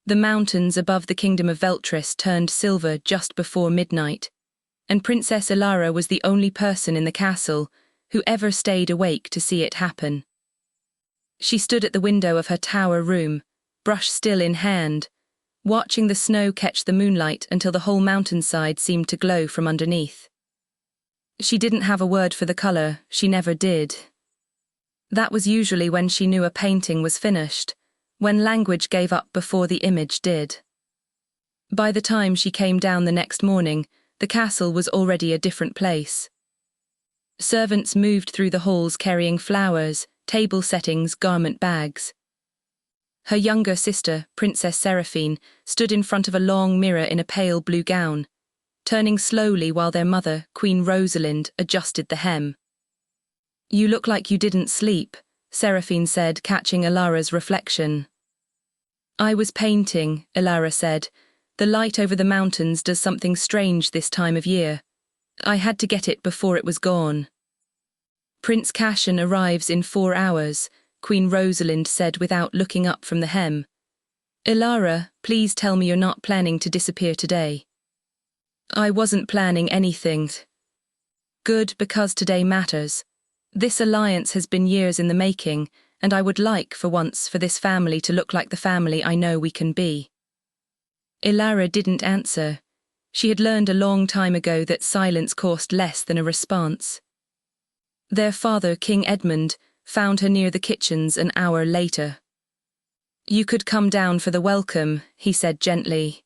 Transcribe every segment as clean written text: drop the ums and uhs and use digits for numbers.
The mountains above the kingdom of Veltris turned silver just before midnight, and Princess Elara was the only person in the castle who ever stayed awake to see it happen. She stood at the window of her tower room, brush still in hand, watching the snow catch the moonlight until the whole mountainside seemed to glow from underneath. She didn't have a word for the colour, she never did. That was usually when she knew a painting was finished, when language gave up before the image did. By the time she came down the next morning, the castle was already a different place. Servants moved through the halls carrying flowers, table settings, garment bags. Her younger sister, Princess Seraphine, stood in front of a long mirror in a pale blue gown, turning slowly while their mother, Queen Rosalind, adjusted the hem. "You look like you didn't sleep," Seraphine said, catching Elara's reflection. "I was painting," Elara said. "The light over the mountains does something strange this time of year. I had to get it before it was gone." "Prince Cassian arrives in 4 hours," Queen Rosalind said without looking up from the hem. "Elara, please tell me you're not planning to disappear today." "I wasn't planning anything." "Good, because today matters. This alliance has been years in the making, and I would like, for once, for this family to look like the family I know we can be." Elara didn't answer. She had learned a long time ago that silence cost less than a response. Their father, King Edmund, found her near the kitchens an hour later. "You could come down for the welcome," he said gently.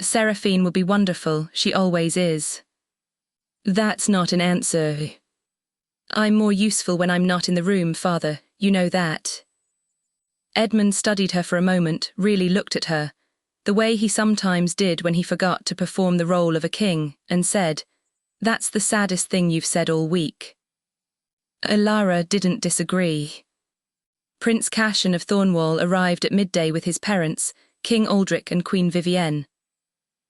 "Seraphine will be wonderful, she always is." "That's not an answer." "I'm more useful when I'm not in the room, father, you know that." Edmund studied her for a moment, really looked at her, the way he sometimes did when he forgot to perform the role of a king, and said, "That's the saddest thing you've said all week." Elara didn't disagree. Prince Cassian of Thornwall arrived at midday with his parents, King Aldrich and Queen Vivienne.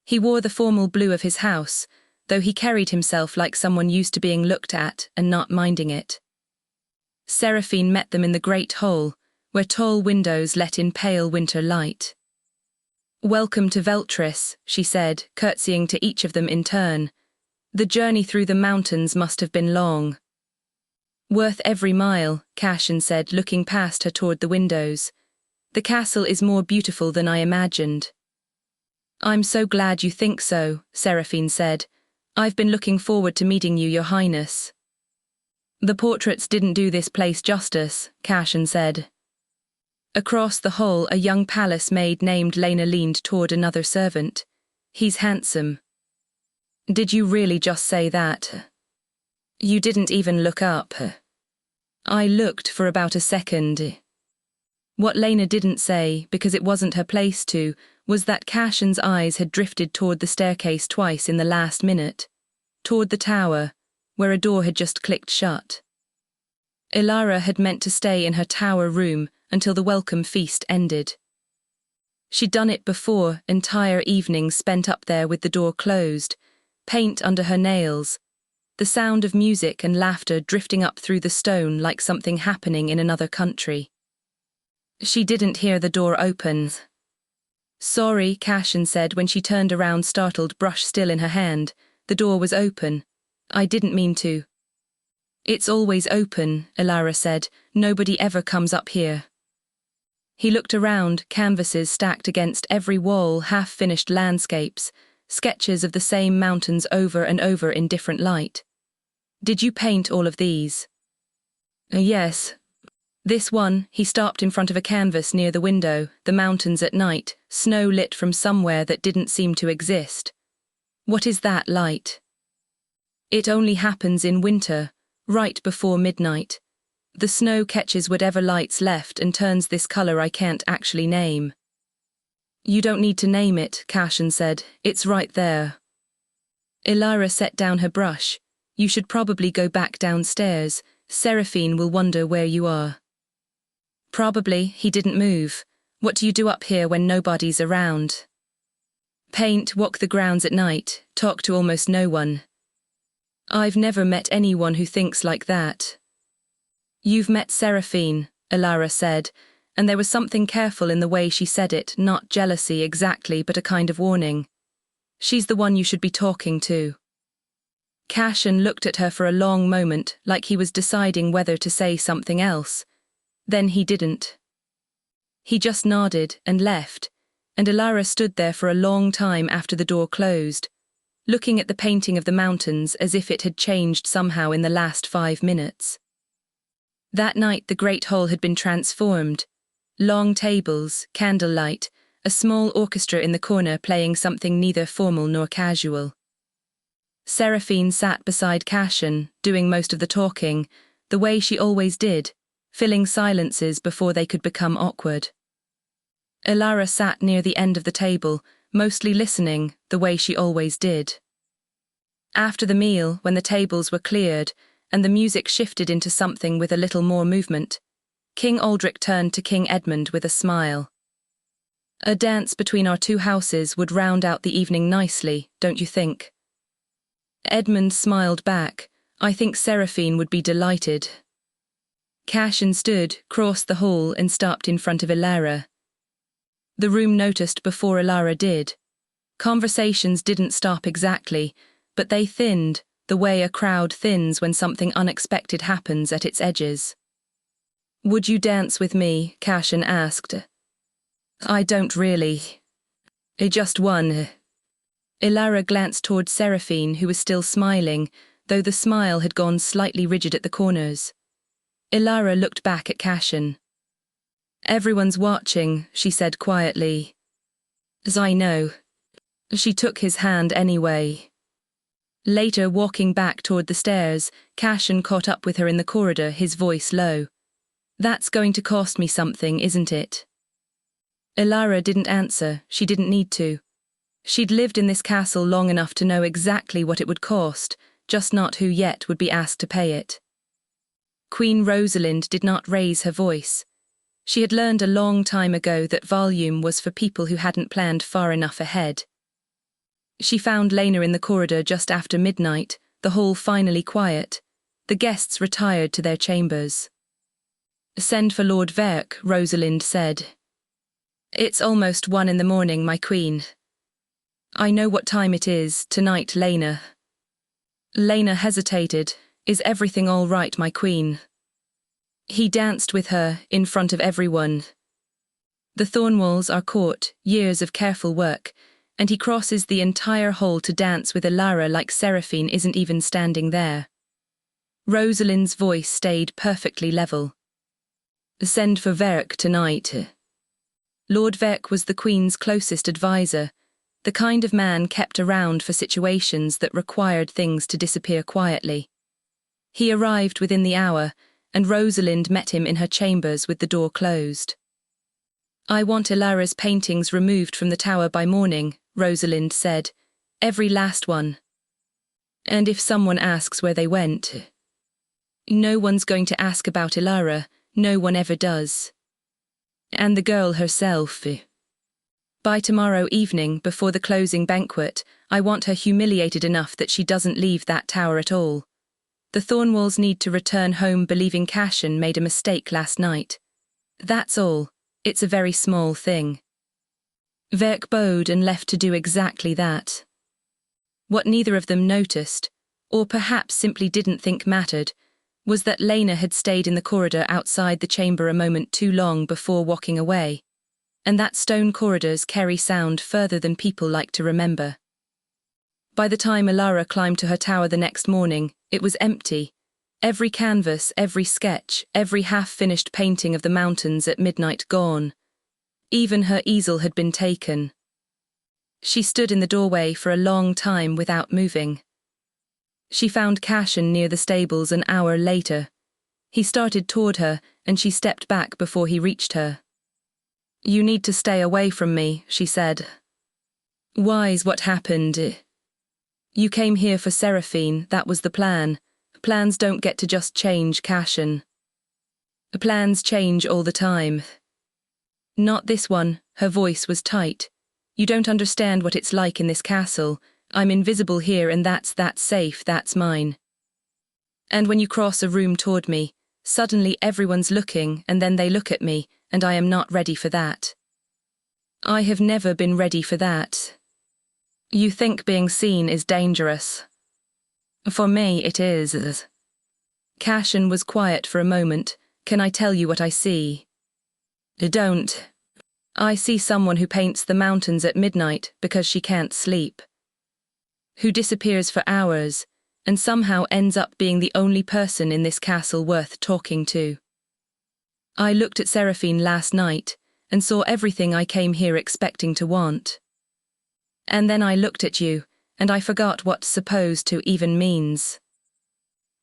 He wore the formal blue of his house, though he carried himself like someone used to being looked at and not minding it. Seraphine met them in the great hall, where tall windows let in pale winter light. "Welcome to Veltris," she said, curtsying to each of them in turn. "The journey through the mountains must have been long." "Worth every mile," Cassian said, looking past her toward the windows. "The castle is more beautiful than I imagined." "I'm so glad you think so," Seraphine said. "I've been looking forward to meeting you, Your Highness." "The portraits didn't do this place justice," Cassian said. Across the hall, a young palace maid named Lena leaned toward another servant. "He's handsome." "Did you really just say that? You didn't even look up." "I looked for about a second." What Lena didn't say, because it wasn't her place to, was that Cassian's eyes had drifted toward the staircase twice in the last minute, toward the tower, where a door had just clicked shut. Elara had meant to stay in her tower room until the welcome feast ended. She'd done it before, entire evenings spent up there with the door closed, paint under her nails, the sound of music and laughter drifting up through the stone like something happening in another country. She didn't hear the door open. "Sorry," Cassian said when she turned around, startled, brush still in her hand. "The door was open. I didn't mean to." "It's always open," Elara said. "Nobody ever comes up here." He looked around, canvases stacked against every wall, half-finished landscapes, sketches of the same mountains over and over in different light. "Did you paint all of these?" "Yes. This one," he stopped in front of a canvas near the window, the mountains at night, snow lit from somewhere that didn't seem to exist. "What is that light?" "It only happens in winter, right before midnight. The snow catches whatever light's left and turns this color I can't actually name." "You don't need to name it," Cassian said. "It's right there." Elara set down her brush. "You should probably go back downstairs. Seraphine will wonder where you are." "Probably." He didn't move. "What do you do up here when nobody's around?" "Paint, walk the grounds at night, talk to almost no one." "I've never met anyone who thinks like that." "You've met Seraphine," Elara said, and there was something careful in the way she said it, not jealousy exactly, but a kind of warning. She's the one you should be talking to. Cashin looked at her for a long moment, like he was deciding whether to say something else. Then he didn't. He just nodded and left, and Elara stood there for a long time after the door closed, looking at the painting of the mountains as if it had changed somehow in the last 5 minutes. That night the great hall had been transformed. Long tables, candlelight, a small orchestra in the corner playing something neither formal nor casual. Seraphine sat beside Cashin, doing most of the talking, the way she always did, filling silences before they could become awkward. Elara sat near the end of the table, mostly listening, the way she always did. After the meal, when the tables were cleared, and the music shifted into something with a little more movement, King Aldrich turned to King Edmund with a smile. A dance between our two houses would round out the evening nicely, don't you think? Edmund smiled back. I think Seraphine would be delighted. Cashin stood, crossed the hall and stopped in front of Elara. The room noticed before Elara did. Conversations didn't stop exactly, but they thinned, the way a crowd thins when something unexpected happens at its edges. Would you dance with me? Cashin asked. I don't really. Just one. Elara glanced toward Seraphine, who was still smiling, though the smile had gone slightly rigid at the corners. Elara looked back at Cashin. Everyone's watching, she said quietly. As I know. She took his hand anyway. Later, walking back toward the stairs, Cashin caught up with her in the corridor, his voice low. That's going to cost me something, isn't it? Elara didn't answer. She didn't need to. She'd lived in this castle long enough to know exactly what it would cost, just not who yet would be asked to pay it. Queen Rosalind did not raise her voice. She had learned a long time ago that volume was for people who hadn't planned far enough ahead. She found Lena in the corridor just after midnight, the hall finally quiet, the guests retired to their chambers. Send for Lord Verk, Rosalind said. It's almost 1 a.m, my queen. I know what time it is, tonight, Lena. Lena hesitated. Is everything all right, my queen? He danced with her, in front of everyone. The Thornwalls are court, years of careful work, and he crosses the entire hall to dance with Elara like Seraphine isn't even standing there. Rosalind's voice stayed perfectly level. Send for Verk tonight. Lord Verk was the Queen's closest advisor, the kind of man kept around for situations that required things to disappear quietly. He arrived within the hour, and Rosalind met him in her chambers with the door closed. I want Elara's paintings removed from the tower by morning, Rosalind said. Every last one. And if someone asks where they went. No one's going to ask about Elara, no one ever does. And the girl herself. By tomorrow evening, before the closing banquet, I want her humiliated enough that she doesn't leave that tower at all. The Thornwalls need to return home believing Cashin made a mistake last night. That's all. It's a very small thing. Verk bowed and left to do exactly that. What neither of them noticed, or perhaps simply didn't think mattered, was that Lena had stayed in the corridor outside the chamber a moment too long before walking away, and that stone corridors carry sound further than people like to remember. By the time Elara climbed to her tower the next morning, it was empty. Every canvas, every sketch, every half-finished painting of the mountains at midnight gone. Even her easel had been taken. She stood in the doorway for a long time without moving. She found Cashin near the stables an hour later. He started toward her, and she stepped back before he reached her. You need to stay away from me, she said. Why's what happened? You came here for Seraphine, that was the plan. Plans don't get to just change, Cashin. Plans change all the time. Not this one, her voice was tight. You don't understand what it's like in this castle. I'm invisible here and that's safe, that's mine. And when you cross a room toward me, suddenly everyone's looking and then they look at me and I am not ready for that. I have never been ready for that. You think being seen is dangerous. For me, it is. Cashin was quiet for a moment. Can I tell you what I see? Don't. I see someone who paints the mountains at midnight because she can't sleep. Who disappears for hours, and somehow ends up being the only person in this castle worth talking to. I looked at Seraphine last night, and saw everything I came here expecting to want. And then I looked at you, and I forgot what supposed to even means.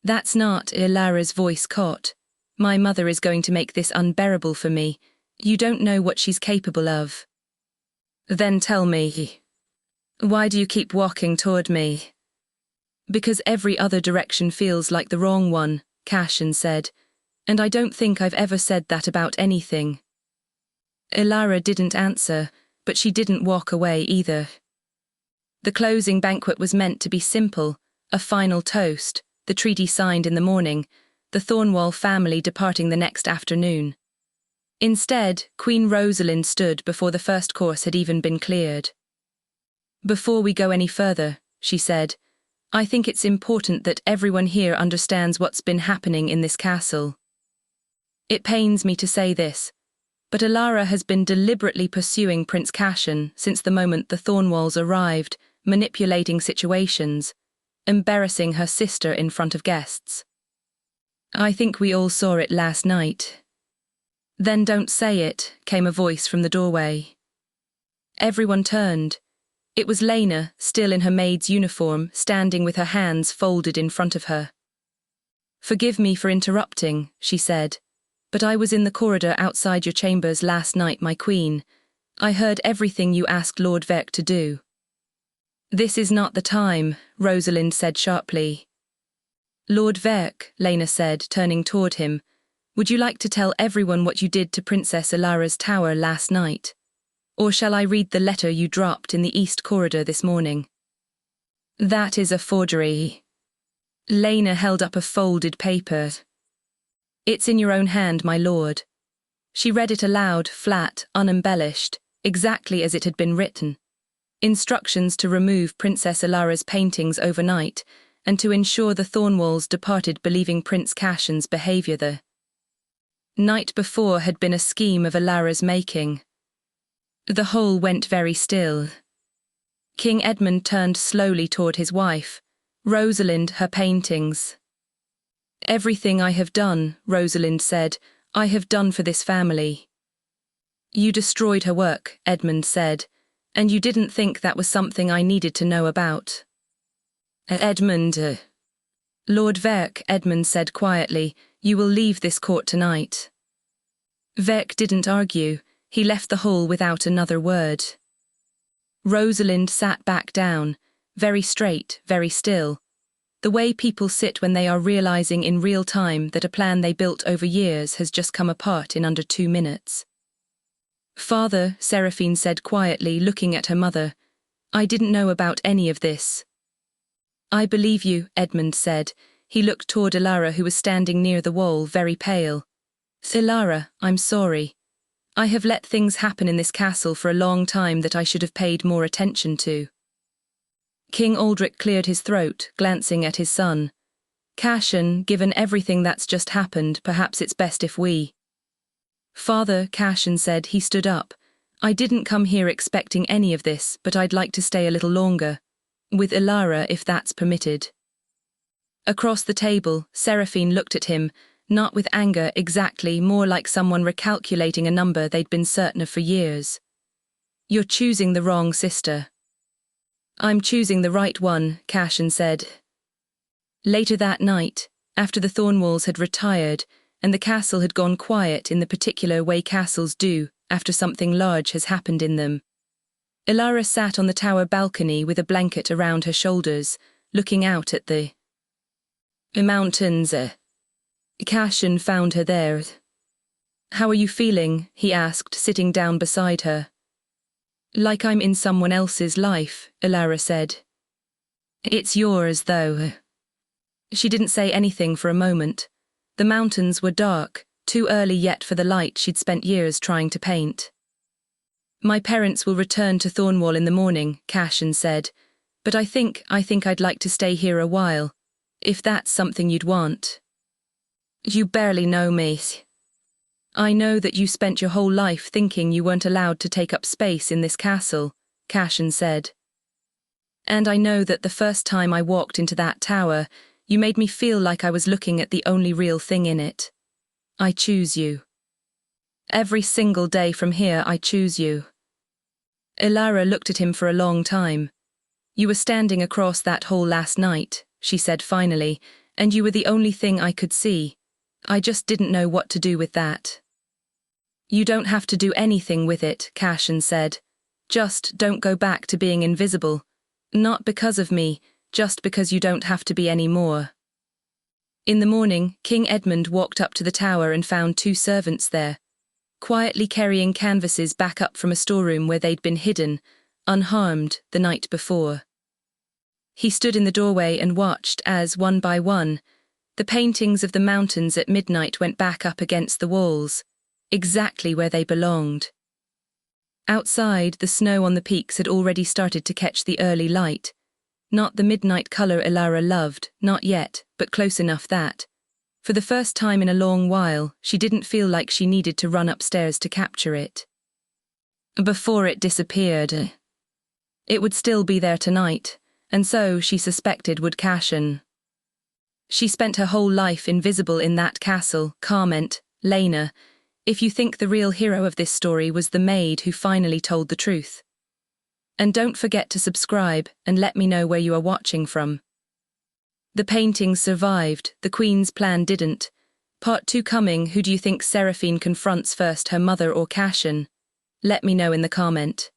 That's not, Elara's voice caught. My mother is going to make this unbearable for me. You don't know what she's capable of. Then tell me. Why do you keep walking toward me? Because every other direction feels like the wrong one, Cashin said, and I don't think I've ever said that about anything. Elara didn't answer, but she didn't walk away either. The closing banquet was meant to be simple, a final toast, the treaty signed in the morning, the Thornwall family departing the next afternoon. Instead, Queen Rosalind stood before the first course had even been cleared. Before we go any further, she said, I think it's important that everyone here understands what's been happening in this castle. It pains me to say this, but Elara has been deliberately pursuing Prince Cashin since the moment the Thornwalls arrived, manipulating situations, embarrassing her sister in front of guests. I think we all saw it last night. Then don't say it, came a voice from the doorway. Everyone turned. It was Lena, still in her maid's uniform, standing with her hands folded in front of her. Forgive me for interrupting, she said, but I was in the corridor outside your chambers last night, my queen. I heard everything you asked Lord Verk to do. This is not the time, Rosalind said sharply. Lord Verk, Lena said, turning toward him, would you like to tell everyone what you did to Princess Elara's tower last night? Or shall I read the letter you dropped in the east corridor this morning? That is a forgery. Lena held up a folded paper. It's in your own hand, my lord. She read it aloud, flat, unembellished, exactly as it had been written. Instructions to remove Princess Elara's paintings overnight and to ensure the Thornwalls departed believing Prince Cashin's behaviour the night before had been a scheme of Elara's making. The whole went very still. King Edmund turned slowly toward his wife, Rosalind, her paintings. Everything I have done, Rosalind said, I have done for this family. You destroyed her work, Edmund said, and you didn't think that was something I needed to know about. Edmund. Lord Verk, Edmund said quietly, you will leave this court tonight. Verk didn't argue. He left the hall without another word. Rosalind sat back down, very straight, very still, the way people sit when they are realizing in real time that a plan they built over years has just come apart in under 2 minutes. Father, Seraphine said quietly, looking at her mother, I didn't know about any of this. I believe you, Edmund said. He looked toward Elara, who was standing near the wall, very pale. Elara, I'm sorry. I have let things happen in this castle for a long time that I should have paid more attention to. King Aldrich cleared his throat, glancing at his son. Cashin, given everything that's just happened, perhaps it's best if we... Father, Cashin said. He stood up. I didn't come here expecting any of this, but I'd like to stay a little longer. With Elara, if that's permitted. Across the table, Seraphine looked at him, not with anger exactly, more like someone recalculating a number they'd been certain of for years. You're choosing the wrong sister. I'm choosing the right one, Cashin said. Later that night, after the Thornwalls had retired and the castle had gone quiet in the particular way castles do after something large has happened in them, Elara sat on the tower balcony with a blanket around her shoulders, looking out at the mountains. Cashin found her there. How are you feeling? He asked, sitting down beside her. Like I'm in someone else's life, Elara said. It's yours, though. She didn't say anything for a moment. The mountains were dark, too early yet for the light she'd spent years trying to paint. My parents will return to Thornwall in the morning, Cashin said, but I think I'd like to stay here a while, if that's something you'd want. You barely know me. I know that you spent your whole life thinking you weren't allowed to take up space in this castle, Cashin said. And I know that the first time I walked into that tower, you made me feel like I was looking at the only real thing in it. I choose you. Every single day from here I choose you. Elara looked at him for a long time. You were standing across that hall last night, she said finally, and you were the only thing I could see. I just didn't know what to do with that. You don't have to do anything with it, Cashin said. Just don't go back to being invisible. Not because of me, just because you don't have to be anymore. In the morning, King Edmund walked up to the tower and found 2 servants there, quietly carrying canvases back up from a storeroom where they'd been hidden, unharmed, the night before. He stood in the doorway and watched as, one by one, the paintings of the mountains at midnight went back up against the walls, exactly where they belonged. Outside, the snow on the peaks had already started to catch the early light. Not the midnight colour Elara loved, not yet, but close enough that, for the first time in a long while, she didn't feel like she needed to run upstairs to capture it. Before it disappeared. It would still be there tonight, and so, she suspected, would Cashin. She spent her whole life invisible in that castle, Carment, Lena, if you think the real hero of this story was the maid who finally told the truth. And don't forget to subscribe and let me know where you are watching from. The paintings survived, the Queen's plan didn't. Part 2 coming. Who do you think Seraphine confronts first, her mother or Cashin? Let me know in the comment.